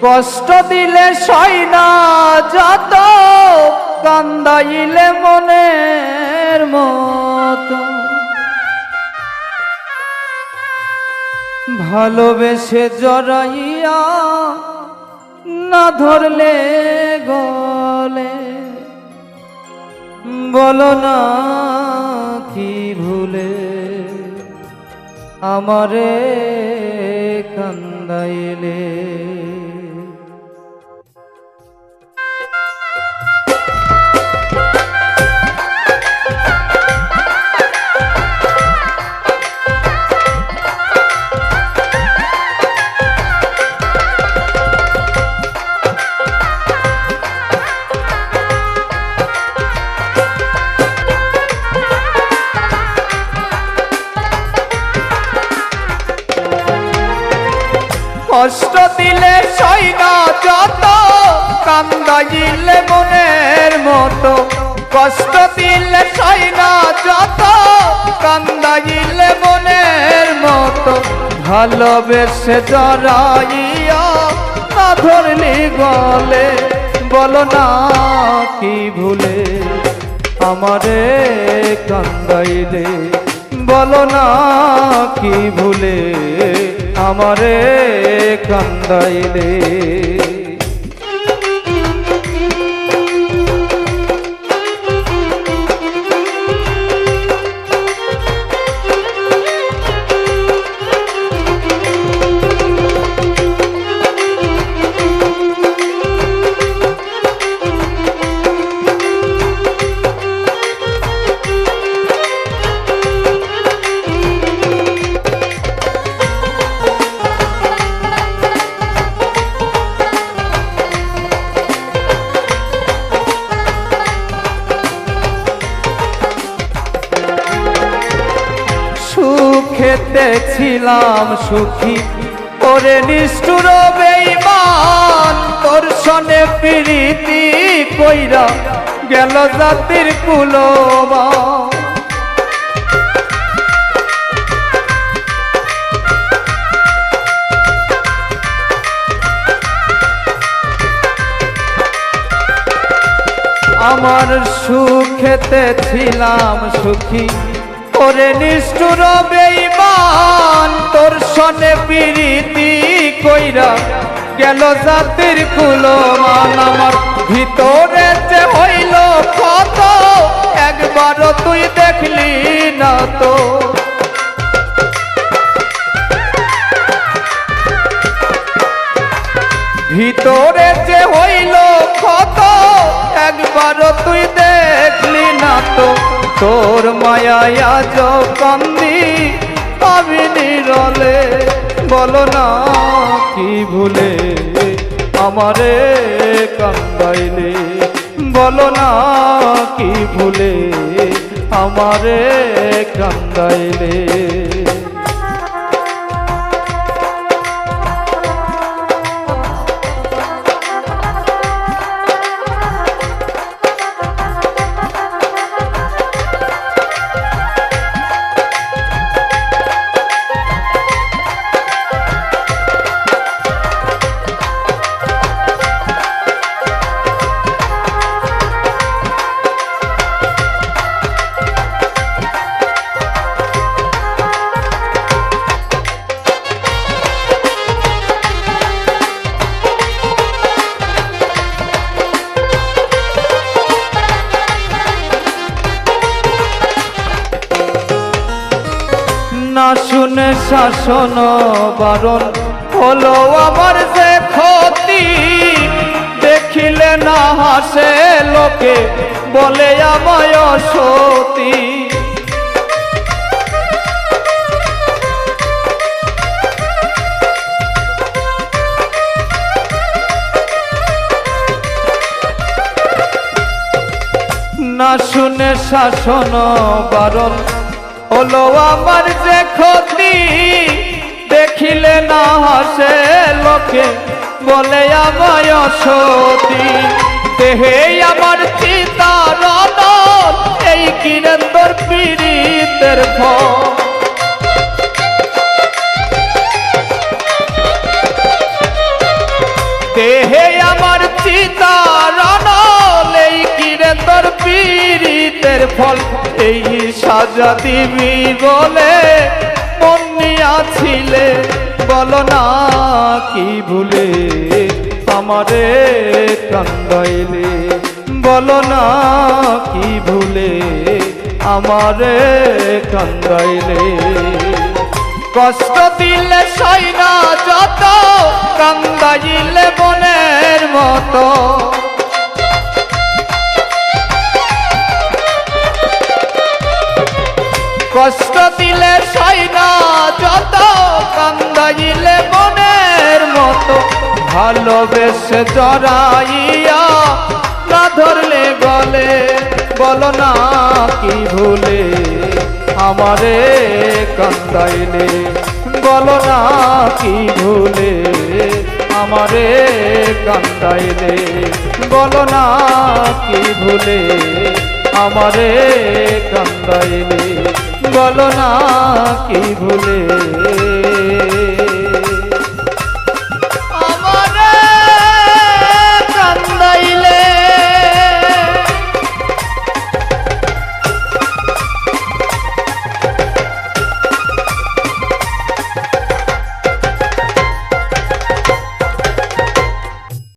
কষ্ট দিলে সই না যত, কান্দাইলে মনের মতো, ভালোবেসে জড়াইয়া না ধরলে গলে, বলো না কি ভুলে আমারে কান্দাইলে। কষ্ট দিলে সই না যত, কান্দাইলে মনের মতো, কষ্ট দিলে সই না যত, কান্দাইলে মনের মতো, ভালোবেসে জড়াইয়া না ধরলি গলে, বলো না কি ভুলে আমারে কান্দাইলে, বলো না কি ভুলে আমারে কান্দাইলে। সুখেতে ছিলাম সুখী ওরে নিষ্ঠুর বেঈমান, তোর সনে প্রীতি কইরা গেল জাতির কুলমান। আমার সুখেতে ছিলাম সুখী ওরে নিষ্ঠুর বেঈমান, তোর সনে প্রীতি কইরা গেল জাতির কুলমান। আমার ভিতরে যে হইল ক্ষত, একবারও তুই দেখলি না তো, ভিতরে যে হইল ক্ষত, একবারও তুই দেখলি না তো, তোর মায়ায় আজ কান্দি আমি নিরলে, বলো না কি ভুলে আমারে কান্দাইলে, বলো না কি ভুলে আমারে কান্দাইলে। না শুনে শাসন বারণ হলো আমার যে ক্ষতি, দেখিলে না হাসে লোকে বলে আমায় সতী। না শুনে শাসন বারণ হলো আমার যে ক্ষতি, দেখিলে না হাসে লোকে বলে আমায় সতী। দেহে আমার চিতার এই কিরেন তোর পীড়িতের ফল, এই সাজা দিবি বলে মন নিয়াছিলে, বলো না কি ভুলে আমারে কান্দাইলে, বলো না কি ভুলে আমারে কান্দাইলে। কষ্ট দিলে সই না যত, কান্দাইলে মনের মতো। কষ্ট দিলে সই না যত, কান্দাইলে মনের মতো। ভালোবেসে জড়াইয়া না ধরলে গলে, বলো না কি ভুলে আমারে কান্দাইলে, বলো না কি ভুলে আমারে কান্দাইলে, বলো না কি ভুলে আমারে কান্দাইলে, বলো না কি ভুলে।